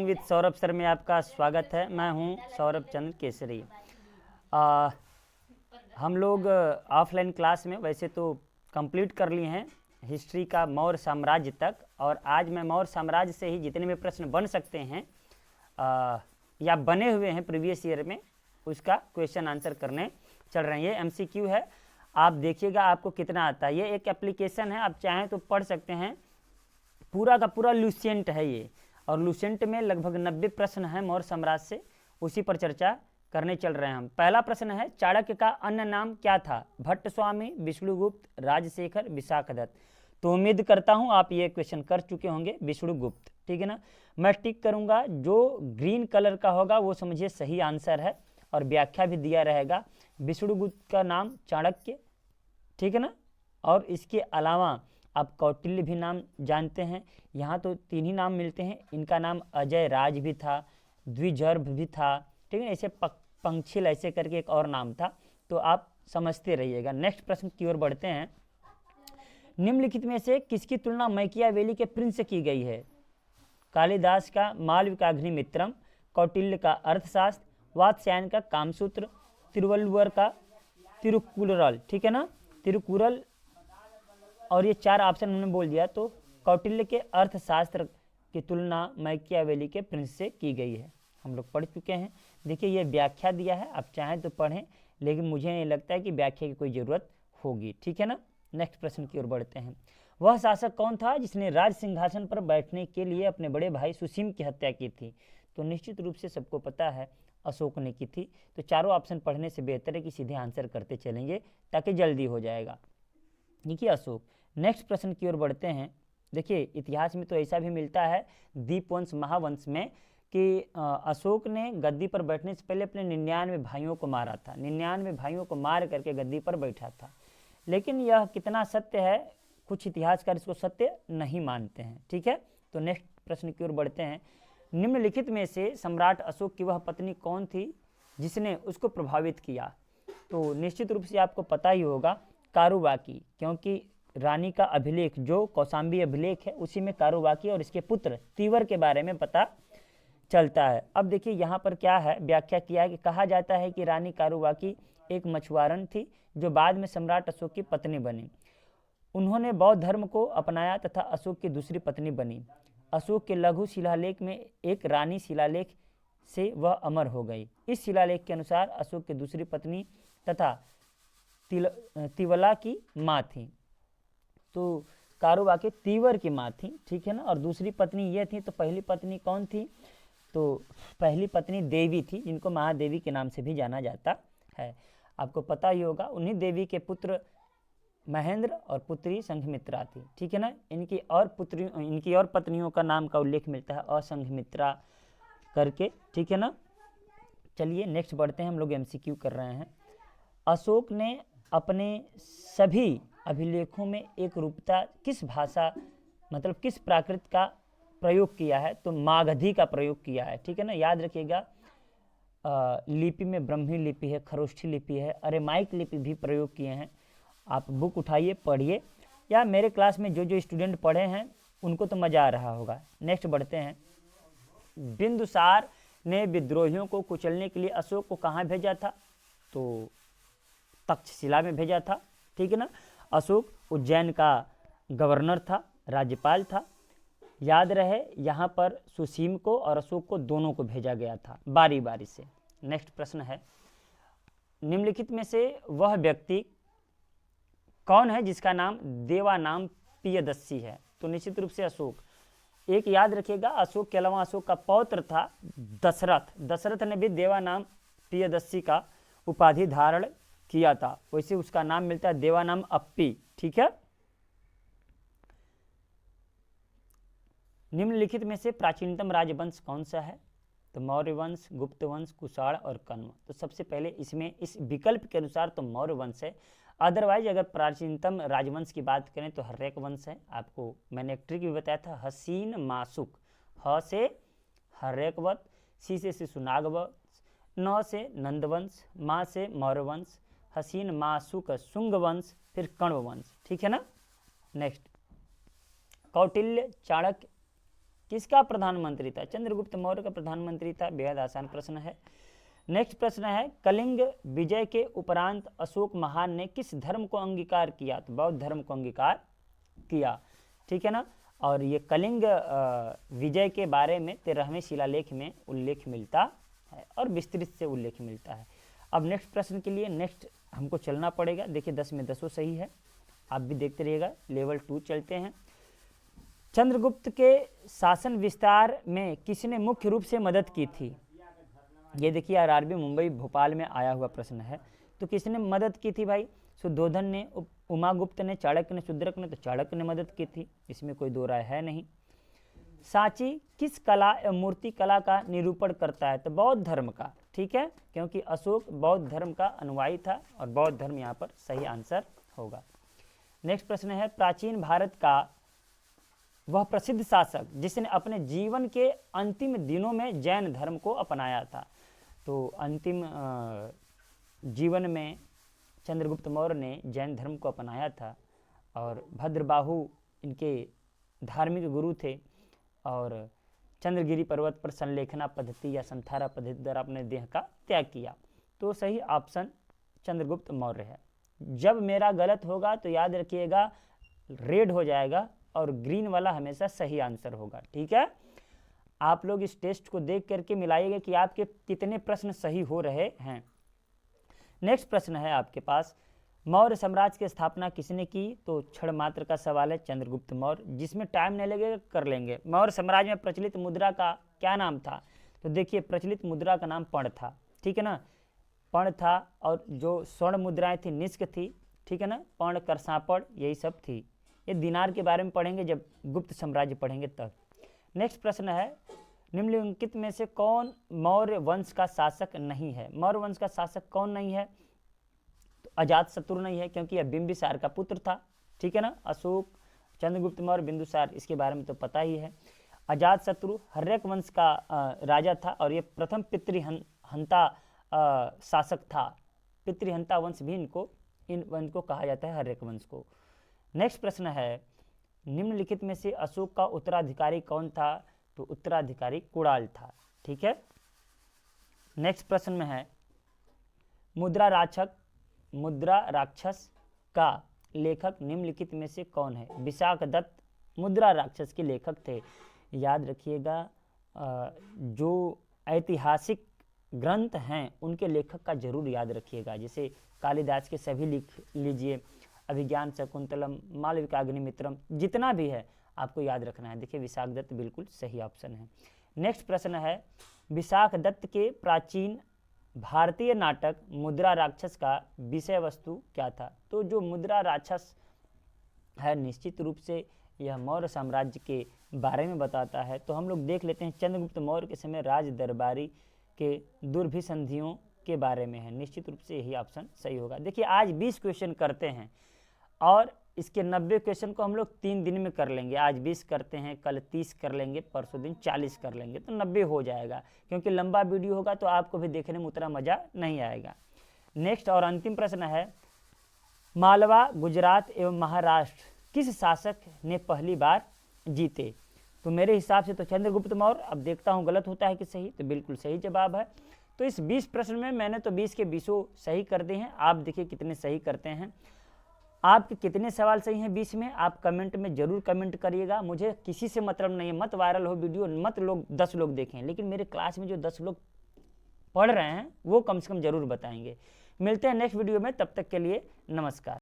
Learning with Saurabh sir में आपका स्वागत है। मैं हूं सौरभ चंद्र केसरी। हम लोग ऑफलाइन क्लास में वैसे तो कंप्लीट कर लिए हैं हिस्ट्री का मौर्य साम्राज्य तक, और आज मैं मौर्य साम्राज्य से ही जितने भी प्रश्न बन सकते हैं या बने हुए हैं प्रीवियस ईयर में, उसका क्वेश्चन आंसर करने चल रहे हैं। ये एमसीक्यू है, आप देखिएगा आपको कितना आता है। ये एक एप्लीकेशन है, आप चाहें तो पढ़ सकते हैं। पूरा का पूरा लुसेंट है ये, और लुसेंट में लगभग 90 प्रश्न हैं मौर्य साम्राज्य से, उसी पर चर्चा करने चल रहे हैं हम। पहला प्रश्न है, चाणक्य का अन्य नाम क्या था? भट्ट स्वामी, विष्णुगुप्त, राजशेखर, विशाखदत्त। तो उम्मीद करता हूं आप ये क्वेश्चन कर चुके होंगे, विष्णुगुप्त, ठीक है ना। मैं टिक करूंगा, जो ग्रीन कलर का होगा वो समझिए सही आंसर है, और व्याख्या भी दिया रहेगा। विष्णुगुप्त का नाम चाणक्य, ठीक है ना। और इसके अलावा आप कौटिल्य भी नाम जानते हैं। यहाँ तो 3 ही नाम मिलते हैं, इनका नाम अजय राज भी था, द्विजर्भ भी था, ठीक है। ऐसे पंक्षिल ऐसे करके एक और नाम था, तो आप समझते रहिएगा। नेक्स्ट प्रश्न की ओर बढ़ते हैं। निम्नलिखित में से किसकी तुलना मैकियावेली के प्रिंस से की गई है? कालिदास का मालविकाग्निमित्रम, कौटिल्य का अर्थशास्त्र, वात्स्यायन का कामसूत्र, तिरुवल्लुवर का तिरुकुरल, ठीक है ना, तिरुकुरल। और ये 4 ऑप्शन हमने बोल दिया, तो कौटिल्य के अर्थशास्त्र की तुलना मैकियावेली के प्रिंस से की गई है, हम लोग पढ़ चुके हैं। देखिए ये व्याख्या दिया है, आप चाहें तो पढ़ें, लेकिन मुझे नहीं लगता है कि व्याख्या की कोई ज़रूरत होगी, ठीक है ना। नेक्स्ट प्रश्न की ओर बढ़ते हैं। वह शासक कौन था जिसने राज सिंहासन पर बैठने के लिए अपने बड़े भाई सुसीम की हत्या की थी? तो निश्चित रूप से सबको पता है, अशोक ने की थी। तो चारों ऑप्शन पढ़ने से बेहतर है कि सीधे आंसर करते चलेंगे, ताकि जल्दी हो जाएगा। देखिए अशोक। नेक्स्ट प्रश्न की ओर बढ़ते हैं। देखिए इतिहास में तो ऐसा भी मिलता है दीपवंश महावंश में कि अशोक ने गद्दी पर बैठने से पहले अपने 99 भाइयों को मारा था। 99 भाइयों को मार करके गद्दी पर बैठा था। लेकिन यह कितना सत्य है, कुछ इतिहासकार इसको सत्य नहीं मानते हैं, ठीक है। तो नेक्स्ट प्रश्न की ओर बढ़ते हैं। निम्नलिखित में से सम्राट अशोक की वह पत्नी कौन थी जिसने उसको प्रभावित किया? तो निश्चित रूप से आपको पता ही होगा, कारुबाकी, क्योंकि रानी का अभिलेख जो कौशाम्बी अभिलेख है उसी में कारुबाकी और इसके पुत्र तीवर के बारे में पता चलता है। अब देखिए यहाँ पर क्या है, व्याख्या किया है कि कहा जाता है कि रानी कारुबाकी एक मछुआरन थी जो बाद में सम्राट अशोक की पत्नी बनी। उन्होंने बौद्ध धर्म को अपनाया तथा अशोक की दूसरी पत्नी बनी। अशोक के लघु शिलालेख में एक रानी शिलालेख से वह अमर हो गई। इस शिलालेख के अनुसार अशोक की दूसरी पत्नी तथा तिवला की माँ थी। तो कारुबाकी तीवर की माँ थी, ठीक है ना। और दूसरी पत्नी ये थी, तो पहली पत्नी कौन थी? तो पहली पत्नी देवी थी, जिनको महादेवी के नाम से भी जाना जाता है। आपको पता ही होगा, उन्हीं देवी के पुत्र महेंद्र और पुत्री संघमित्रा थी, ठीक है ना। इनकी और पत्नियों का नाम का उल्लेख मिलता है असंघमित्रा करके, ठीक है ना। चलिए नेक्स्ट बढ़ते हैं, हम लोग एमसीक्यू कर रहे हैं। अशोक ने अपने सभी अभिलेखों में एक रूपता किस भाषा मतलब किस प्राकृत का प्रयोग किया है? तो मागधी का प्रयोग किया है, ठीक है ना। याद रखिएगा, लिपि में ब्रह्मी लिपि है, खरोष्ठी लिपि है, अरेमाइक लिपि भी प्रयोग किए हैं। आप बुक उठाइए, पढ़िए, या मेरे क्लास में जो स्टूडेंट पढ़े हैं उनको तो मज़ा आ रहा होगा। नेक्स्ट बढ़ते हैं। बिंदुसार ने विद्रोहियों को कुचलने के लिए अशोक को कहाँ भेजा था? तो तक्षशिला में भेजा था, ठीक है ना। अशोक उज्जैन का गवर्नर था, राज्यपाल था। याद रहे, यहाँ पर सुसीम को और अशोक को दोनों को भेजा गया था बारी बारी से। नेक्स्ट प्रश्न है, निम्नलिखित में से वह व्यक्ति कौन है जिसका नाम देवानाम पियदस्सी है? तो निश्चित रूप से अशोक। एक याद रखिएगा, अशोक के अलावा अशोक का पौत्र था दशरथ। दशरथ ने भी देवानाम पियदस्सी का उपाधि धारण किया था, वैसे उसका नाम मिलता है देवानाम अप्पी, ठीक है। निम्नलिखित में से प्राचीनतम राजवंश कौन सा है? तो मौर्य वंश, गुप्त वंश, कुषाण और कण्व। तो सबसे पहले इसमें इस विकल्प के अनुसार तो मौर्य वंश है। अदरवाइज अगर प्राचीनतम राजवंश की बात करें तो हर्यक वंश है। आपको मैंने एक ट्रिक भी बताया था, हसीन मासुक। ह से हर्यकवत, सी से शिशुनागवंश, न से नंदवंश, माँ से मौर्य वंश, हसीन मासुक शुंग वंश, फिर कण्व वंश, ठीक है ना। नेक्स्ट, कौटिल्य, चाणक्य किसका प्रधानमंत्री था? चंद्रगुप्त मौर्य का प्रधानमंत्री था। बेहद आसान प्रश्न है। नेक्स्ट प्रश्न है, कलिंग विजय के उपरांत अशोक महान ने किस धर्म को अंगीकार किया? तो बौद्ध धर्म को अंगीकार किया, ठीक है ना। और ये कलिंग विजय के बारे में 13वें शिलालेख में उल्लेख मिलता है और विस्तृत से उल्लेख मिलता है। अब नेक्स्ट प्रश्न के लिए नेक्स्ट हमको चलना पड़ेगा। देखिए 10 में 10 सही है, आप भी देखते रहिएगा। लेवल 2 चलते हैं। चंद्रगुप्त के शासन विस्तार में किसने मुख्य रूप से मदद की थी? ये देखिए आरआरबी मुंबई भोपाल में आया हुआ प्रश्न है। तो किसने मदद की थी भाई? शुद्धोधन ने, उमागुप्त ने, चाणक्य ने, शूद्रक ने। तो चाणक्य ने मदद की थी, इसमें कोई दो राय है नहीं। सांची किस कला एवं मूर्ति कला का निरूपण करता है? तो बौद्ध धर्म का, ठीक है, क्योंकि अशोक बौद्ध धर्म का अनुयायी था और बौद्ध धर्म यहाँ पर सही आंसर होगा। नेक्स्ट प्रश्न है, प्राचीन भारत का वह प्रसिद्ध शासक जिसने अपने जीवन के अंतिम दिनों में जैन धर्म को अपनाया था? तो अंतिम जीवन में चंद्रगुप्त मौर्य ने जैन धर्म को अपनाया था और भद्रबाहु इनके धार्मिक गुरु थे और चंद्रगिरी पर्वत पर संलेखना पद्धति या संथारा पद्धति द्वारा अपने देह का त्याग किया। तो सही ऑप्शन चंद्रगुप्त मौर्य है। जब मेरा गलत होगा तो याद रखिएगा रेड हो जाएगा और ग्रीन वाला हमेशा सही आंसर होगा, ठीक है। आप लोग इस टेस्ट को देख करके मिलाइएगा कि आपके कितने प्रश्न सही हो रहे हैं। नेक्स्ट प्रश्न है आपके पास, मौर्य साम्राज्य की स्थापना किसने की? तो क्षण मात्र का सवाल है, चंद्रगुप्त मौर्य। जिसमें टाइम नहीं लगेगा कर लेंगे। मौर्य साम्राज्य में प्रचलित मुद्रा का क्या नाम था? तो देखिए प्रचलित मुद्रा का नाम पण था, ठीक है ना, पण था। और जो स्वर्ण मुद्राएं थी निष्क थी, ठीक है ना, पण करसापड़ यही सब थी। ये दिनार के बारे में पढ़ेंगे जब गुप्त साम्राज्य पढ़ेंगे तब। नेक्स्ट प्रश्न है, निम्नलिखित में से कौन मौर्य वंश का शासक नहीं है? मौर्य वंश का शासक कौन नहीं है? तो अजातशत्रु नहीं है, क्योंकि यह बिंबिसार का पुत्र था, ठीक है ना। अशोक, चंद्रगुप्त मौर्य, बिंदुसार, इसके बारे में तो पता ही है। अजातशत्रु हर्यक वंश का राजा था और ये प्रथम पितृहंता शासक था। पितृहंता वंश भी इन वंश को कहा जाता है, हर्यक वंश को। नेक्स्ट प्रश्न है, निम्नलिखित में से अशोक का उत्तराधिकारी कौन था? तो उत्तराधिकारी कुणाल था, ठीक है। नेक्स्ट प्रश्न में है, मुद्रा राक्षस का लेखक निम्नलिखित में से कौन है? विशाख दत्त मुद्रा राक्षस के लेखक थे। याद रखिएगा जो ऐतिहासिक ग्रंथ हैं उनके लेखक का जरूर याद रखिएगा। जैसे कालिदास के सभी लिख लीजिए, अभिज्ञान शकुंतलम, मालविकाग्निमित्रम, जितना भी है आपको याद रखना है। देखिए विशाख दत्त बिल्कुल सही ऑप्शन है। नेक्स्ट प्रश्न है, विशाख दत्त के प्राचीन भारतीय नाटक मुद्रा राक्षस का विषय वस्तु क्या था? तो जो मुद्रा राक्षस है निश्चित रूप से यह मौर्य साम्राज्य के बारे में बताता है। तो हम लोग देख लेते हैं, चंद्रगुप्त मौर्य के समय राज दरबारी के दुर्भिसंधियों के बारे में है। निश्चित रूप से यही ऑप्शन सही होगा। देखिए आज 20 क्वेश्चन करते हैं और इसके 90 क्वेश्चन को हम लोग 3 दिन में कर लेंगे। आज 20 करते हैं, कल 30 कर लेंगे, परसों दिन 40 कर लेंगे, तो 90 हो जाएगा। क्योंकि लंबा वीडियो होगा तो आपको भी देखने में उतना मज़ा नहीं आएगा। नेक्स्ट और अंतिम प्रश्न है, मालवा, गुजरात एवं महाराष्ट्र किस शासक ने पहली बार जीते? तो मेरे हिसाब से तो चंद्रगुप्त मौर्य। अब देखता हूँ गलत होता है कि सही, तो बिल्कुल सही जवाब है। तो इस 20 प्रश्न में मैंने तो 20 के 20 सही कर दिए हैं। आप देखिए कितने सही करते हैं। आपके कितने सवाल सही हैं 20 में, आप कमेंट में जरूर कमेंट करिएगा। मुझे किसी से मतलब नहीं है, मत वायरल हो वीडियो, मत लोग 10 लोग देखें, लेकिन मेरे क्लास में जो 10 लोग पढ़ रहे हैं वो कम से कम जरूर बताएंगे। मिलते हैं नेक्स्ट वीडियो में, तब तक के लिए नमस्कार।